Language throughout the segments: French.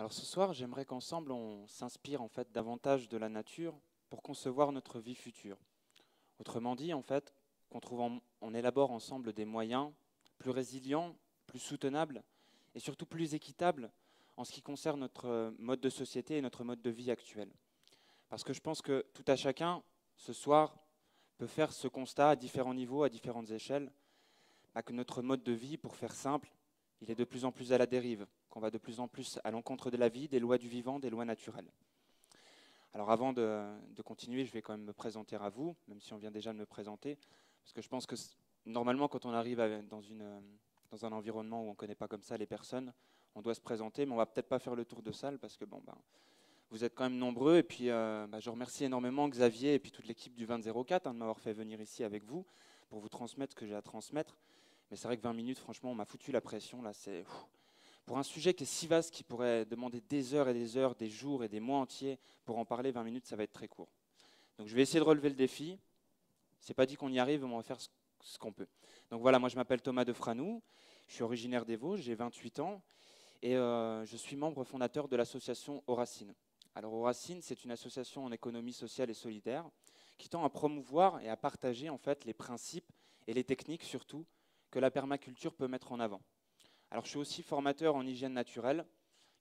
Alors ce soir, j'aimerais qu'ensemble on s'inspire en fait davantage de la nature pour concevoir notre vie future. Autrement dit, en fait, on élabore ensemble des moyens plus résilients, plus soutenables et surtout plus équitables en ce qui concerne notre mode de société et notre mode de vie actuel. Parce que je pense que tout à chacun, ce soir, peut faire ce constat à différents niveaux, à différentes échelles, que notre mode de vie, pour faire simple, il est de plus en plus à la dérive, qu'on va de plus en plus à l'encontre de la vie, des lois du vivant, des lois naturelles. Alors avant de continuer, je vais quand même me présenter à vous, même si on vient déjà de me présenter, parce que je pense que normalement quand on arrive dans un environnement où on ne connaît pas comme ça les personnes, on doit se présenter, mais on ne va peut-être pas faire le tour de salle, parce que vous êtes quand même nombreux, et puis je remercie énormément Xavier et puis toute l'équipe du 2004 de m'avoir fait venir ici avec vous, pour vous transmettre ce que j'ai à transmettre. Mais c'est vrai que 20 minutes, franchement, on m'a foutu la pression, là, pour un sujet qui est si vaste, qui pourrait demander des heures et des heures, des jours et des mois entiers, pour en parler, 20 minutes, ça va être très court. Donc je vais essayer de relever le défi. C'est pas dit qu'on y arrive, mais on va faire ce qu'on peut. Donc voilà, moi je m'appelle Thomas Defranou, je suis originaire des Vosges, j'ai 28 ans, et je suis membre fondateur de l'association Auracine. Alors Auracine, c'est une association en économie sociale et solidaire qui tend à promouvoir et à partager en fait les principes et les techniques surtout que la permaculture peut mettre en avant. Alors je suis aussi formateur en hygiène naturelle.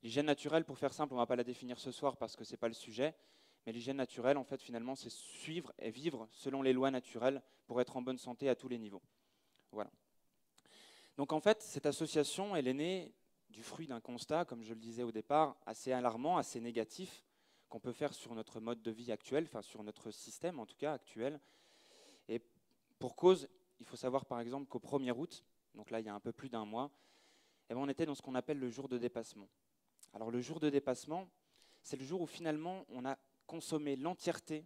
L'hygiène naturelle, pour faire simple, on ne va pas la définir ce soir parce que ce n'est pas le sujet, mais l'hygiène naturelle, en fait, finalement, c'est suivre et vivre selon les lois naturelles pour être en bonne santé à tous les niveaux. Voilà. Donc en fait, cette association, elle est née du fruit d'un constat, comme je le disais au départ, assez alarmant, assez négatif, qu'on peut faire sur notre mode de vie actuel, enfin sur notre système en tout cas actuel. Et pour cause, il faut savoir par exemple qu'au 1er août, donc là il y a un peu plus d'un mois, on était dans ce qu'on appelle le jour de dépassement. Alors le jour de dépassement, c'est le jour où finalement on a consommé l'entièreté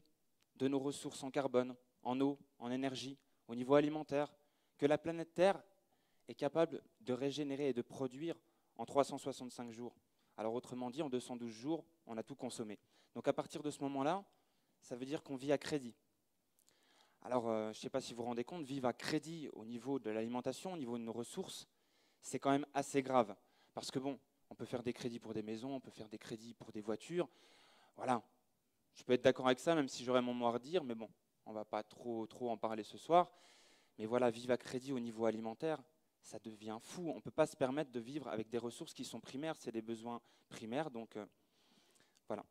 de nos ressources en carbone, en eau, en énergie, au niveau alimentaire, que la planète Terre est capable de régénérer et de produire en 365 jours. Alors autrement dit, en 212 jours, on a tout consommé. Donc à partir de ce moment-là, ça veut dire qu'on vit à crédit. Alors je ne sais pas si vous vous rendez compte, vivre à crédit au niveau de l'alimentation, au niveau de nos ressources, c'est quand même assez grave. Parce que bon, on peut faire des crédits pour des maisons, on peut faire des crédits pour des voitures. Voilà, je peux être d'accord avec ça, même si j'aurais mon mot à redire, mais bon, on ne va pas trop en parler ce soir. Mais voilà, vivre à crédit au niveau alimentaire, ça devient fou. On ne peut pas se permettre de vivre avec des ressources qui sont primaires, c'est des besoins primaires, donc voilà.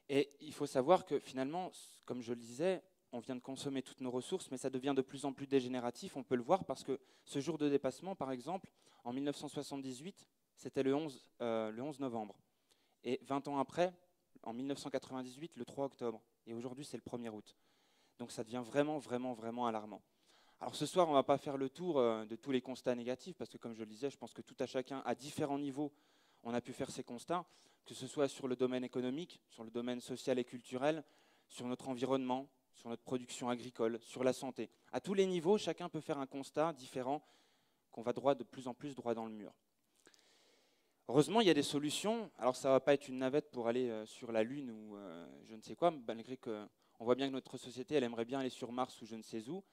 Et il faut savoir que finalement, comme je le disais, on vient de consommer toutes nos ressources, mais ça devient de plus en plus dégénératif, on peut le voir, parce que ce jour de dépassement, par exemple, en 1978, c'était le 11 novembre. Et 20 ans après, en 1998, le 3 octobre. Et aujourd'hui, c'est le 1er août. Donc ça devient vraiment alarmant. Alors ce soir, on ne va pas faire le tour de tous les constats négatifs, parce que comme je le disais, je pense que tout à chacun, à différents niveaux, on a pu faire ces constats, que ce soit sur le domaine économique, sur le domaine social et culturel, sur notre environnement, sur notre production agricole, sur la santé. À tous les niveaux, chacun peut faire un constat différent qu'on va de plus en plus droit dans le mur. Heureusement, il y a des solutions. Alors ça ne va pas être une navette pour aller sur la Lune ou je ne sais quoi, malgré qu'on voit bien que notre société, elle aimerait bien aller sur Mars ou je ne sais où.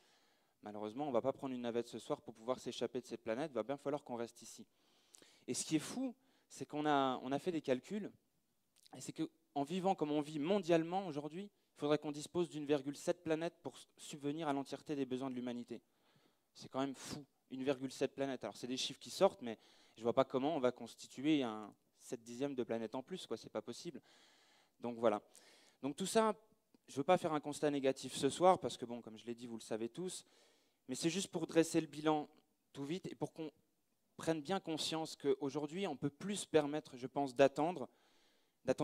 Malheureusement, on ne va pas prendre une navette ce soir pour pouvoir s'échapper de cette planète. Il va bien falloir qu'on reste ici. Et ce qui est fou, c'est qu'on a fait des calculs, et c'est qu'en vivant comme on vit mondialement aujourd'hui, il faudrait qu'on dispose d'1,7 planète pour subvenir à l'entièreté des besoins de l'humanité. C'est quand même fou, 1,7 planète. Alors c'est des chiffres qui sortent, mais je ne vois pas comment on va constituer un 7 dixième de planète en plus, quoi. C'est pas possible. Donc voilà. Donc tout ça, je ne veux pas faire un constat négatif ce soir, parce que bon, comme je l'ai dit, vous le savez tous, mais c'est juste pour dresser le bilan tout vite et pour qu'on prenne bien conscience qu'aujourd'hui, on ne peut plus se permettre, je pense, d'attendre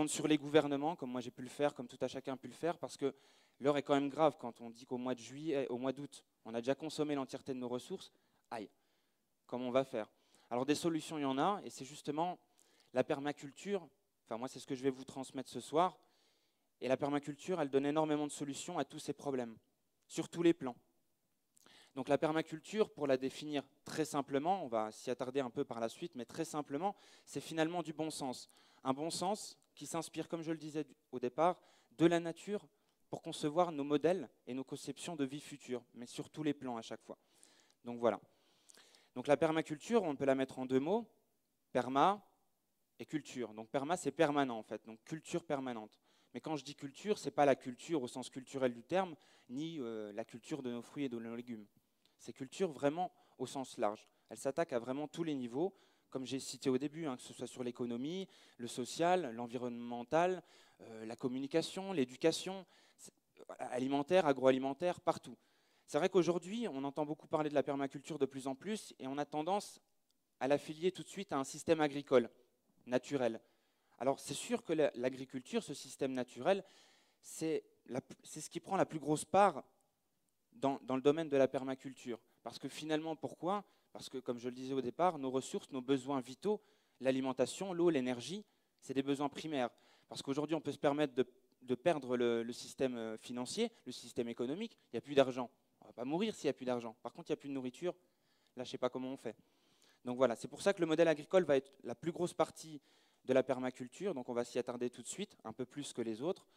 sur les gouvernements, comme moi j'ai pu le faire, comme tout à chacun a pu le faire, parce que l'heure est quand même grave quand on dit qu'au mois de juillet, au mois d'août, on a déjà consommé l'entièreté de nos ressources. Aïe, comment on va faire? Alors des solutions, il y en a, et c'est justement la permaculture. Enfin, moi, c'est ce que je vais vous transmettre ce soir. Et la permaculture, elle donne énormément de solutions à tous ces problèmes, sur tous les plans. Donc la permaculture, pour la définir très simplement, on va s'y attarder un peu par la suite, mais très simplement, c'est finalement du bon sens. Un bon sens qui s'inspire, comme je le disais au départ, de la nature pour concevoir nos modèles et nos conceptions de vie future, mais sur tous les plans à chaque fois. Donc voilà. Donc la permaculture, on peut la mettre en deux mots, perma et culture. Donc perma, c'est permanent en fait, donc culture permanente. Mais quand je dis culture, ce n'est pas la culture au sens culturel du terme, ni la culture de nos fruits et de nos légumes. C'est culture vraiment au sens large. Elle s'attaque à vraiment tous les niveaux, comme j'ai cité au début, hein, que ce soit sur l'économie, le social, l'environnemental, la communication, l'éducation, alimentaire, agroalimentaire, partout. C'est vrai qu'aujourd'hui, on entend beaucoup parler de la permaculture de plus en plus et on a tendance à l'affilier tout de suite à un système agricole naturel. Alors c'est sûr que l'agriculture, ce système naturel, c'est ce qui prend la plus grosse part dans le domaine de la permaculture. Parce que finalement, pourquoi? Parce que, comme je le disais au départ, nos ressources, nos besoins vitaux, l'alimentation, l'eau, l'énergie, c'est des besoins primaires. Parce qu'aujourd'hui, on peut se permettre de perdre le système financier, le système économique, il n'y a plus d'argent. On ne va pas mourir s'il n'y a plus d'argent. Par contre, il n'y a plus de nourriture, là, je ne sais pas comment on fait. Donc voilà, c'est pour ça que le modèle agricole va être la plus grosse partie de la permaculture, donc on va s'y attarder tout de suite, un peu plus que les autres.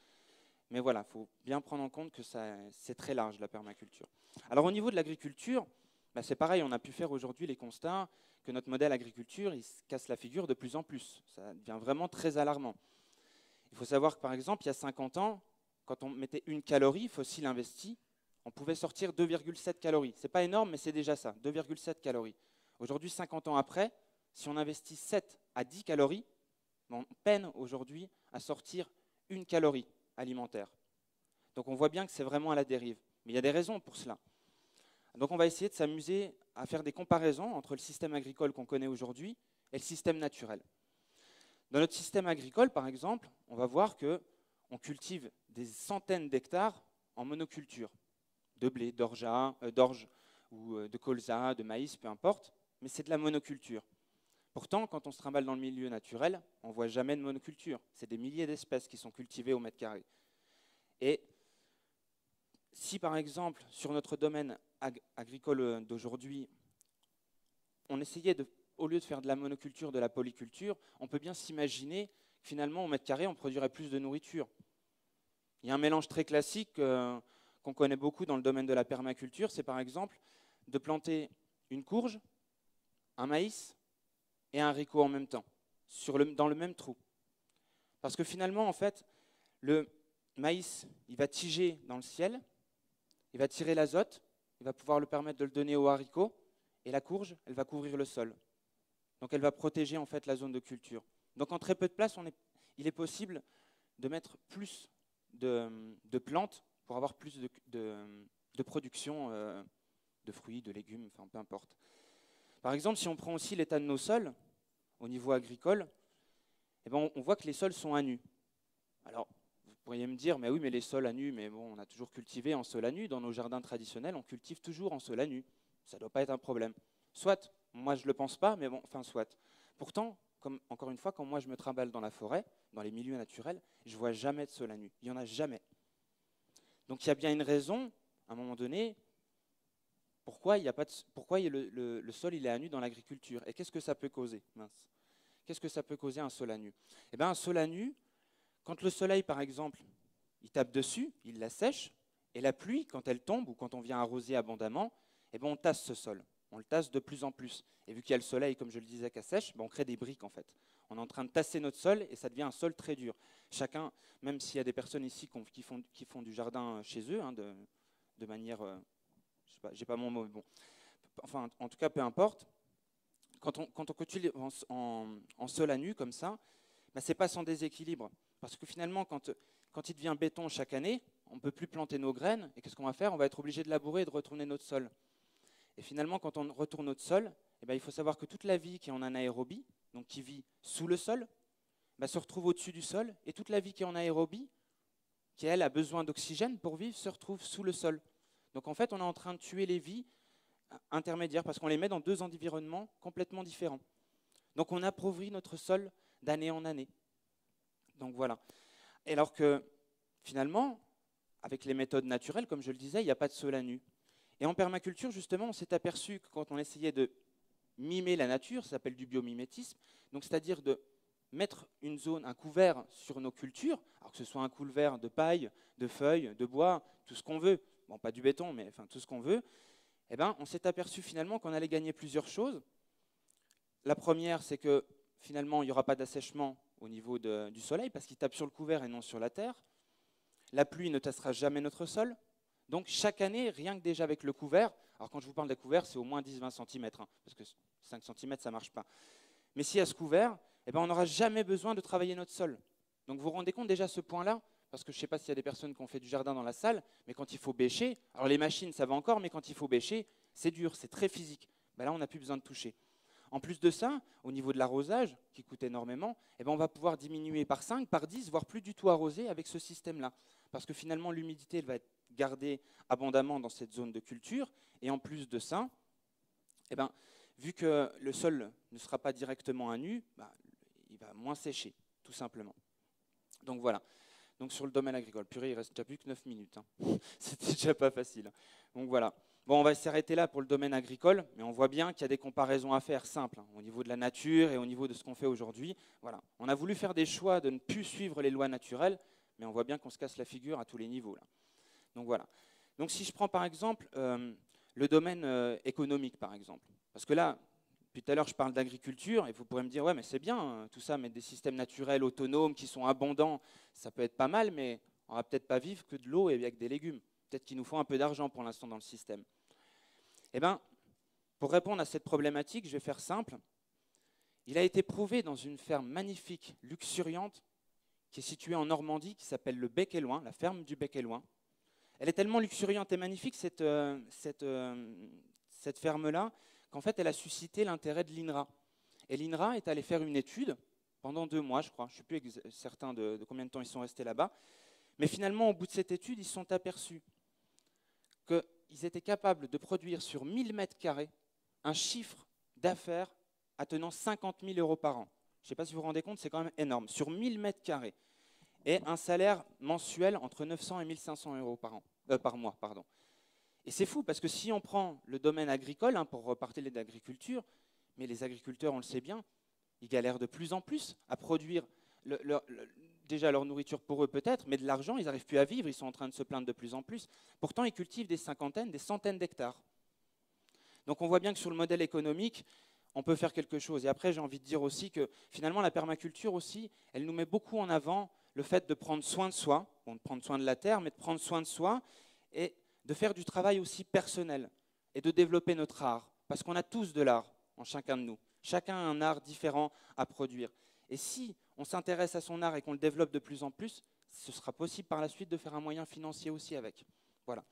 Mais voilà, il faut bien prendre en compte que c'est très large, la permaculture. Alors au niveau de l'agriculture, bah, c'est pareil, on a pu faire aujourd'hui les constats que notre modèle agriculture, il se casse la figure de plus en plus. Ça devient vraiment très alarmant. Il faut savoir que par exemple, il y a 50 ans, quand on mettait 1 calorie fossile investie, on pouvait sortir 2,7 calories. Ce n'est pas énorme, mais c'est déjà ça, 2,7 calories. Aujourd'hui, 50 ans après, si on investit 7 à 10 calories, on peine aujourd'hui à sortir 1 calorie alimentaire. Donc on voit bien que c'est vraiment à la dérive. Mais il y a des raisons pour cela. Donc on va essayer de s'amuser à faire des comparaisons entre le système agricole qu'on connaît aujourd'hui et le système naturel. Dans notre système agricole, par exemple, on va voir qu'on cultive des centaines d'hectares en monoculture, de blé, d'orge ou de colza, de maïs, peu importe, mais c'est de la monoculture. Pourtant, quand on se trimballe dans le milieu naturel, on ne voit jamais de monoculture. C'est des milliers d'espèces qui sont cultivées au mètre carré. Et si, par exemple, sur notre domaine agricole d'aujourd'hui, on essayait, au lieu de faire de la monoculture, de la polyculture, on peut bien s'imaginer que finalement, au mètre carré, on produirait plus de nourriture. Il y a un mélange très classique qu'on connaît beaucoup dans le domaine de la permaculture, c'est par exemple de planter une courge, un maïs et un haricot en même temps, dans le même trou. Parce que finalement, en fait, le maïs, il va tiger dans le ciel, il va tirer l'azote, il va pouvoir le permettre de le donner au haricot, et la courge, elle va couvrir le sol. Donc elle va protéger en fait la zone de culture. Donc en très peu de place, il est possible de mettre plus de plantes pour avoir plus de production de fruits, de légumes, enfin peu importe. Par exemple, si on prend aussi l'état de nos sols, au niveau agricole, eh ben, on voit que les sols sont à nu. Alors, vous pourriez me dire, mais oui, mais les sols à nu, mais bon, on a toujours cultivé en sol à nu. Dans nos jardins traditionnels, on cultive toujours en sol à nu. Ça ne doit pas être un problème. Soit, moi je ne le pense pas, mais bon, enfin, soit. Pourtant, encore une fois, quand moi je me trimballe dans la forêt, dans les milieux naturels, je ne vois jamais de sol à nu. Il n'y en a jamais. Donc il y a bien une raison, à un moment donné, pourquoi le sol il est à nu dans l'agriculture. Et qu'est-ce que ça peut causer? Mince. Qu'est-ce que ça peut causer un sol à nu? Eh bien, un sol à nu, quand le soleil, par exemple, il tape dessus, il la sèche, et la pluie, quand elle tombe ou quand on vient arroser abondamment, eh bien, on tasse ce sol. On le tasse de plus en plus. Et vu qu'il y a le soleil, comme je le disais, qui sèche, on crée des briques en fait. On est en train de tasser notre sol et ça devient un sol très dur. Chacun, même s'il y a des personnes ici qui font du jardin chez eux, hein, de manière, je sais pas, j'ai pas mon mot, mais bon. Enfin, en tout cas, peu importe. Quand on cultive en sol à nu comme ça, ce n'est pas sans déséquilibre. Parce que finalement, quand il devient béton chaque année, on ne peut plus planter nos graines. Et qu'est-ce qu'on va faire? On va être obligé de labourer et de retourner notre sol. Et finalement, quand on retourne notre sol, il faut savoir que toute la vie qui est en anaérobie, donc qui vit sous le sol, se retrouve au-dessus du sol. Et toute la vie qui est en aérobie, qui elle a besoin d'oxygène pour vivre, se retrouve sous le sol. Donc en fait, on est en train de tuer les vies intermédiaires parce qu'on les met dans deux environnements complètement différents. Donc on appauvrit notre sol d'année en année. Donc voilà. Et alors que finalement, avec les méthodes naturelles, comme je le disais, il n'y a pas de sol à nu. Et en permaculture, justement, on s'est aperçu que quand on essayait de mimer la nature, ça s'appelle du biomimétisme, donc c'est-à-dire de mettre une zone, un couvert sur nos cultures, alors que ce soit un couvert de paille, de feuilles, de bois, tout ce qu'on veut, bon pas du béton, mais enfin tout ce qu'on veut, on s'est aperçu finalement qu'on allait gagner plusieurs choses. La première, c'est que finalement, il n'y aura pas d'assèchement au niveau du soleil parce qu'il tape sur le couvert et non sur la terre. La pluie ne tassera jamais notre sol. Donc chaque année, rien que déjà avec le couvert, alors quand je vous parle des couverts, c'est au moins 10-20 cm, parce que 5 cm, ça ne marche pas. Mais si à ce couvert, eh ben, on n'aura jamais besoin de travailler notre sol. Donc vous vous rendez compte déjà ce point-là? Parce que je ne sais pas s'il y a des personnes qui ont fait du jardin dans la salle, mais quand il faut bêcher, alors les machines, ça va encore, mais quand il faut bêcher, c'est dur, c'est très physique. Ben là, on n'a plus besoin de toucher. En plus de ça, au niveau de l'arrosage, qui coûte énormément, eh ben on va pouvoir diminuer par 5, par 10, voire plus du tout arroser avec ce système-là. Parce que finalement, l'humidité va être gardée abondamment dans cette zone de culture. Et en plus de ça, eh ben, vu que le sol ne sera pas directement à nu, bah, il va moins sécher, tout simplement. Donc voilà. Donc sur le domaine agricole, purée, il reste déjà plus que 9 minutes. Hein. C'était déjà pas facile. Donc voilà. Bon, on va s'arrêter là pour le domaine agricole, mais on voit bien qu'il y a des comparaisons à faire simples, hein, au niveau de la nature et au niveau de ce qu'on fait aujourd'hui. Voilà. On a voulu faire des choix de ne plus suivre les lois naturelles, mais on voit bien qu'on se casse la figure à tous les niveaux. Là. Donc voilà. Donc si je prends par exemple le domaine économique, par exemple, parce que là, depuis tout à l'heure, je parle d'agriculture, et vous pourrez me dire, ouais, mais c'est bien, hein, tout ça, mettre des systèmes naturels autonomes qui sont abondants, ça peut être pas mal, mais on va peut-être pas vivre que de l'eau et avec des légumes. Peut-être qu'il nous faut un peu d'argent pour l'instant dans le système. Eh bien, pour répondre à cette problématique, je vais faire simple. Il a été prouvé dans une ferme magnifique, luxuriante, qui est située en Normandie, qui s'appelle le Bec-et-Loing, la ferme du Bec-et-Loing. Elle est tellement luxuriante et magnifique, cette ferme-là, qu'en fait, elle a suscité l'intérêt de l'INRA. Et l'INRA est allé faire une étude pendant 2 mois, je crois. Je ne suis plus certain de combien de temps ils sont restés là-bas. Mais finalement, au bout de cette étude, ils se sont aperçus qu'ils étaient capables de produire sur 1000 mètres carrés un chiffre d'affaires attenant 50 000 euros par an. Je ne sais pas si vous vous rendez compte, c'est quand même énorme. Sur 1000 mètres carrés. Et un salaire mensuel entre 900 et 1500 euros par mois. Pardon. Et c'est fou, parce que si on prend le domaine agricole, hein, pour reparler d'agriculture, mais les agriculteurs, on le sait bien, ils galèrent de plus en plus à produire déjà leur nourriture pour eux peut-être, mais de l'argent, ils n'arrivent plus à vivre, ils sont en train de se plaindre de plus en plus. Pourtant, ils cultivent des cinquantaines, des centaines d'hectares. Donc on voit bien que sur le modèle économique, on peut faire quelque chose. Et après, j'ai envie de dire aussi que finalement, la permaculture aussi, elle nous met beaucoup en avant le fait de prendre soin de soi, bon, de prendre soin de la terre, mais de prendre soin de soi et de faire du travail aussi personnel et de développer notre art. Parce qu'on a tous de l'art en chacun de nous. Chacun a un art différent à produire. Et si on s'intéresse à son art et qu'on le développe de plus en plus, ce sera possible par la suite de faire un moyen financier aussi avec. Voilà.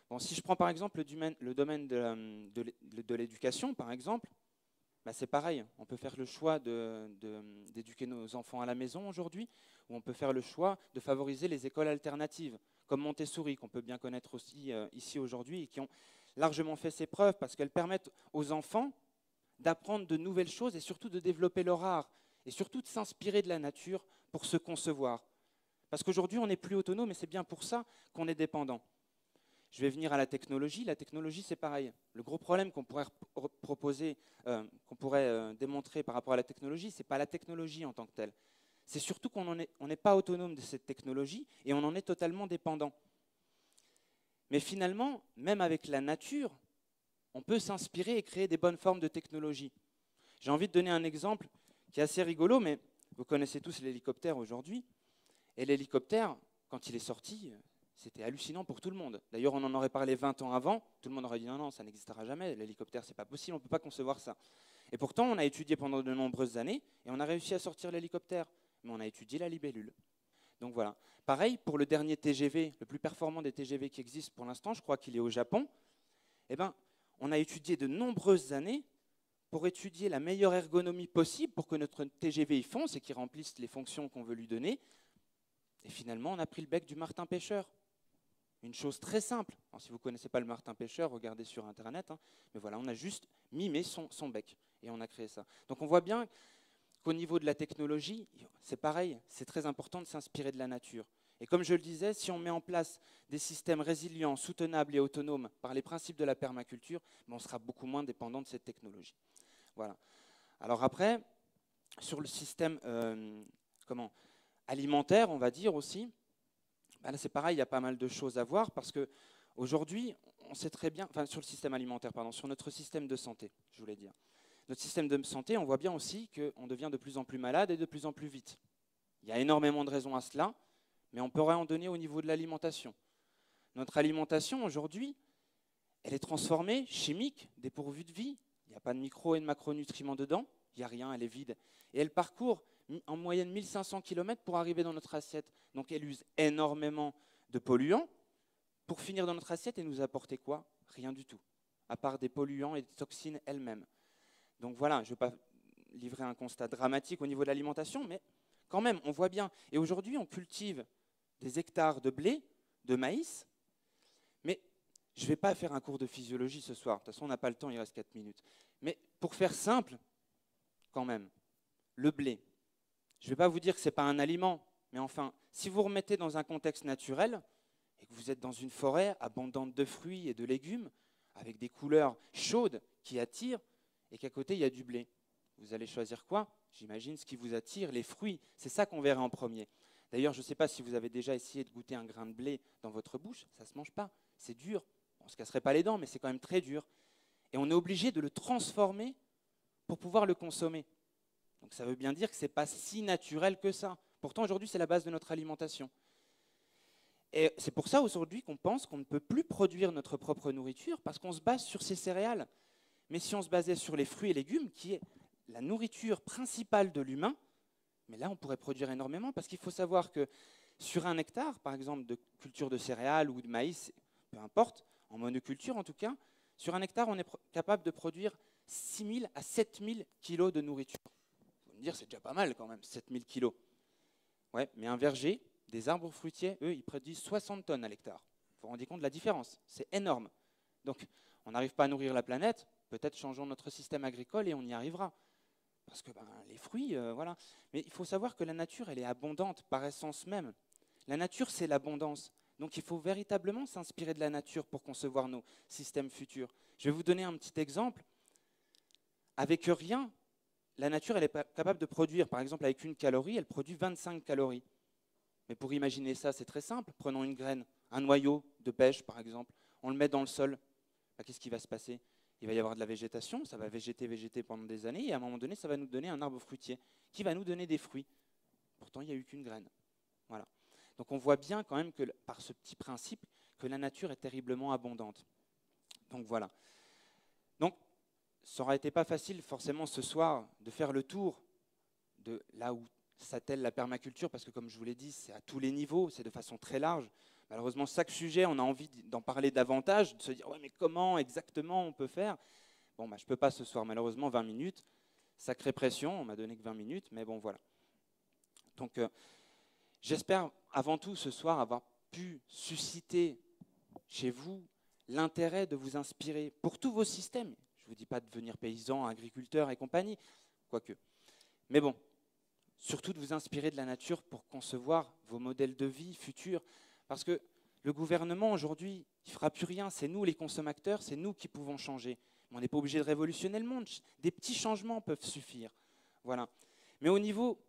Bon, si je prends par exemple le domaine de l'éducation, par exemple, bah c'est pareil. On peut faire le choix d'éduquer nos enfants à la maison aujourd'hui, ou on peut faire le choix de favoriser les écoles alternatives, comme Montessori, qu'on peut bien connaître aussi ici aujourd'hui, et qui ont largement fait ses preuves parce qu'elles permettent aux enfants d'apprendre de nouvelles choses et surtout de développer leur art, et surtout de s'inspirer de la nature pour se concevoir. Parce qu'aujourd'hui, on n'est plus autonome, et c'est bien pour ça qu'on est dépendant. Je vais venir à la technologie. La technologie, c'est pareil. Le gros problème qu'on pourrait proposer, qu'on pourrait démontrer par rapport à la technologie, ce n'est pas la technologie en tant que telle. C'est surtout qu'on n'est pas autonome de cette technologie et on en est totalement dépendant. Mais finalement, même avec la nature, on peut s'inspirer et créer des bonnes formes de technologie. J'ai envie de donner un exemple qui est assez rigolo, mais vous connaissez tous l'hélicoptère aujourd'hui. Et l'hélicoptère, quand il est sorti, c'était hallucinant pour tout le monde. D'ailleurs, on en aurait parlé 20 ans avant, tout le monde aurait dit non, non, ça n'existera jamais, l'hélicoptère, c'est pas possible, on ne peut pas concevoir ça. Et pourtant, on a étudié pendant de nombreuses années et on a réussi à sortir l'hélicoptère, mais on a étudié la libellule. Donc voilà. Pareil, pour le dernier TGV, le plus performant des TGV qui existent pour l'instant, je crois qu'il est au Japon, eh ben, on a étudié de nombreuses années pour étudier la meilleure ergonomie possible pour que notre TGV y fonce et qu'il remplisse les fonctions qu'on veut lui donner. Et finalement, on a pris le bec du martin-pêcheur. Une chose très simple. Alors, si vous ne connaissez pas le martin-pêcheur, regardez sur Internet. Hein, mais voilà, on a juste mimé son bec et on a créé ça. Donc on voit bien qu'au niveau de la technologie, c'est pareil. C'est très important de s'inspirer de la nature. Et comme je le disais, si on met en place des systèmes résilients, soutenables et autonomes par les principes de la permaculture, on sera beaucoup moins dépendant de cette technologie. Voilà. Alors après, sur le système alimentaire, on va dire aussi, ben là c'est pareil, il y a pas mal de choses à voir parce qu'aujourd'hui, on sait très bien, enfin sur le système alimentaire, pardon, sur notre système de santé, je voulais dire. Notre système de santé, on voit bien aussi qu'on devient de plus en plus malade et de plus en plus vite. Il y a énormément de raisons à cela, mais on pourrait en donner au niveau de l'alimentation. Notre alimentation, aujourd'hui, elle est transformée, chimique, dépourvue de vie. Il n'y a pas de micro et de macronutriments dedans, il n'y a rien, elle est vide. Et elle parcourt en moyenne 1500 km pour arriver dans notre assiette. Donc elle use énormément de polluants pour finir dans notre assiette et nous apporter quoi? Rien du tout, à part des polluants et des toxines elles-mêmes. Donc voilà, je ne vais pas livrer un constat dramatique au niveau de l'alimentation, mais quand même, on voit bien. Et aujourd'hui, on cultive des hectares de blé, de maïs, mais je ne vais pas faire un cours de physiologie ce soir. De toute façon, on n'a pas le temps, il reste 4 minutes. Mais pour faire simple, quand même, le blé, je ne vais pas vous dire que ce n'est pas un aliment, mais enfin, si vous remettez dans un contexte naturel et que vous êtes dans une forêt abondante de fruits et de légumes, avec des couleurs chaudes qui attirent, et qu'à côté, il y a du blé, vous allez choisir quoi? J'imagine ce qui vous attire, les fruits. C'est ça qu'on verrait en premier. D'ailleurs, je ne sais pas si vous avez déjà essayé de goûter un grain de blé dans votre bouche, ça ne se mange pas, c'est dur. On ne se casserait pas les dents, mais c'est quand même très dur. Et on est obligé de le transformer pour pouvoir le consommer. Donc ça veut bien dire que ce n'est pas si naturel que ça. Pourtant, aujourd'hui, c'est la base de notre alimentation. Et c'est pour ça, aujourd'hui, qu'on pense qu'on ne peut plus produire notre propre nourriture parce qu'on se base sur ces céréales. Mais si on se basait sur les fruits et légumes, qui est la nourriture principale de l'humain, mais là, on pourrait produire énormément parce qu'il faut savoir que sur un hectare, par exemple, de culture de céréales ou de maïs, peu importe, en monoculture en tout cas, sur un hectare, on est capable de produire 6 000 à 7 000 kilos de nourriture. Vous me dire, c'est déjà pas mal quand même, 7 000 kilos. Ouais, mais un verger, des arbres fruitiers, eux, ils produisent 60 tonnes à l'hectare. Vous vous rendez compte de la différence? C'est énorme. Donc, on n'arrive pas à nourrir la planète, peut-être changeons notre système agricole et on y arrivera. Parce que les fruits, voilà. Mais il faut savoir que la nature, elle est abondante par essence même. La nature, c'est l'abondance. Donc il faut véritablement s'inspirer de la nature pour concevoir nos systèmes futurs. Je vais vous donner un petit exemple. Avec rien, la nature, elle est capable de produire, par exemple, avec 1 calorie, elle produit 25 calories. Mais pour imaginer ça, c'est très simple. Prenons une graine, un noyau de pêche, par exemple. On le met dans le sol. Qu'est-ce qui va se passer? Il va y avoir de la végétation, ça va végéter pendant des années, et à un moment donné, ça va nous donner un arbre fruitier qui va nous donner des fruits. Pourtant, il n'y a eu qu'une graine. Voilà. Donc on voit bien quand même que par ce petit principe, que la nature est terriblement abondante. Donc voilà. Donc ça n'aurait été pas facile forcément ce soir de faire le tour de là où s'attelle la permaculture, parce que comme je vous l'ai dit, c'est à tous les niveaux, c'est de façon très large. Malheureusement, chaque sujet, on a envie d'en parler davantage, de se dire ouais, mais comment exactement on peut faire? Bon, je ne peux pas ce soir, malheureusement, 20 minutes. Sacrée pression, on m'a donné que 20 minutes, mais bon, voilà. Donc, j'espère avant tout ce soir avoir pu susciter chez vous l'intérêt de vous inspirer pour tous vos systèmes. Je ne vous dis pas de devenir paysan, agriculteur et compagnie, quoique. Mais bon, surtout de vous inspirer de la nature pour concevoir vos modèles de vie futurs. Parce que le gouvernement, aujourd'hui, il ne fera plus rien. C'est nous, les consommateurs, c'est nous qui pouvons changer. Mais on n'est pas obligé de révolutionner le monde. Des petits changements peuvent suffire. Voilà. Mais au niveau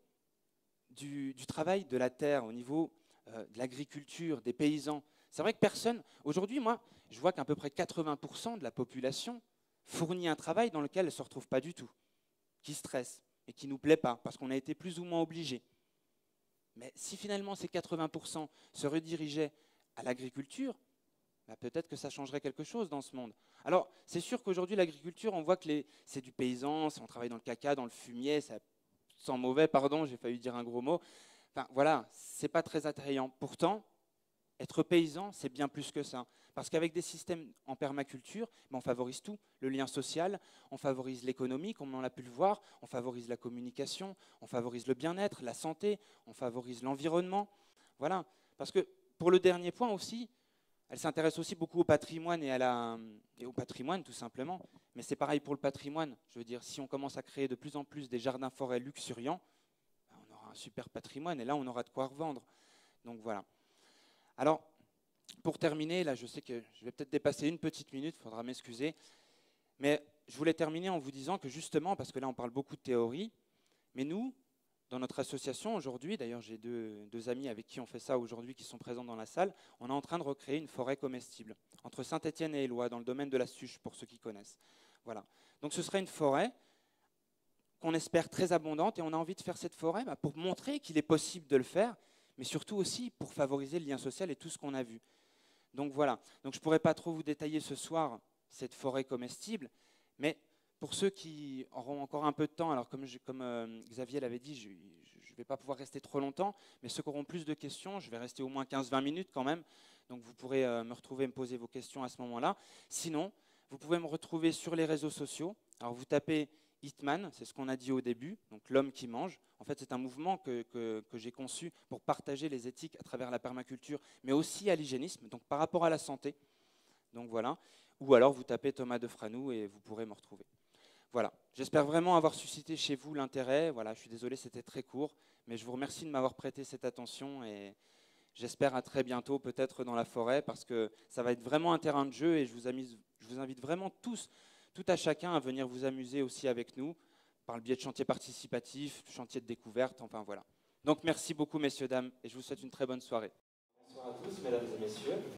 du travail de la terre, au niveau de l'agriculture, des paysans, c'est vrai que personne... Aujourd'hui, moi, je vois qu'à peu près 80% de la population fournit un travail dans lequel elle ne se retrouve pas du tout, qui stresse et qui ne nous plaît pas, parce qu'on a été plus ou moins obligés. Mais si finalement ces 80% se redirigeaient à l'agriculture, peut-être que ça changerait quelque chose dans ce monde. Alors, c'est sûr qu'aujourd'hui, l'agriculture, on voit que c'est du paysan, on travaille dans le caca, dans le fumier, ça sent mauvais, pardon, j'ai failli dire un gros mot. Enfin, voilà, c'est pas très attrayant. Pourtant, être paysan, c'est bien plus que ça. Parce qu'avec des systèmes en permaculture, on favorise tout. Le lien social, on favorise l'économie, comme on a pu le voir, on favorise la communication, on favorise le bien-être, la santé, on favorise l'environnement. Voilà. Parce que pour le dernier point aussi, elle s'intéresse aussi beaucoup au patrimoine et au patrimoine tout simplement. Mais c'est pareil pour le patrimoine. Je veux dire, si on commence à créer de plus en plus des jardins-forêts luxuriants, on aura un super patrimoine et là, on aura de quoi revendre. Donc voilà. Alors, pour terminer, là je sais que je vais peut-être dépasser une petite minute, il faudra m'excuser, mais je voulais terminer en vous disant que justement, parce que là on parle beaucoup de théorie, mais nous, dans notre association aujourd'hui, d'ailleurs j'ai deux amis avec qui on fait ça aujourd'hui qui sont présents dans la salle, on est en train de recréer une forêt comestible entre Saint-Étienne et Éloie, dans le domaine de la Suche, pour ceux qui connaissent. Voilà. Donc ce serait une forêt qu'on espère très abondante, et on a envie de faire cette forêt pour montrer qu'il est possible de le faire, mais surtout aussi pour favoriser le lien social et tout ce qu'on a vu. Donc voilà, donc je ne pourrais pas trop vous détailler ce soir cette forêt comestible, mais pour ceux qui auront encore un peu de temps, alors comme Xavier l'avait dit, je ne vais pas pouvoir rester trop longtemps, mais ceux qui auront plus de questions, je vais rester au moins 15-20 minutes quand même, donc vous pourrez me retrouver et me poser vos questions à ce moment-là. Sinon, vous pouvez me retrouver sur les réseaux sociaux. Alors vous tapez Eatman, c'est ce qu'on a dit au début, donc l'homme qui mange. En fait, c'est un mouvement que j'ai conçu pour partager les éthiques à travers la permaculture, mais aussi à l'hygiénisme, donc par rapport à la santé. Donc voilà. Ou alors vous tapez Thomas Defranou et vous pourrez me retrouver. Voilà. J'espère vraiment avoir suscité chez vous l'intérêt. Voilà, je suis désolé, c'était très court, mais je vous remercie de m'avoir prêté cette attention et j'espère à très bientôt, peut-être dans la forêt, parce que ça va être vraiment un terrain de jeu et je vous invite vraiment tous, tout à chacun à venir vous amuser aussi avec nous par le biais de chantiers participatifs, chantiers de découverte, enfin voilà. Donc merci beaucoup messieurs, dames, et je vous souhaite une très bonne soirée. Bonsoir à tous, mesdames et messieurs.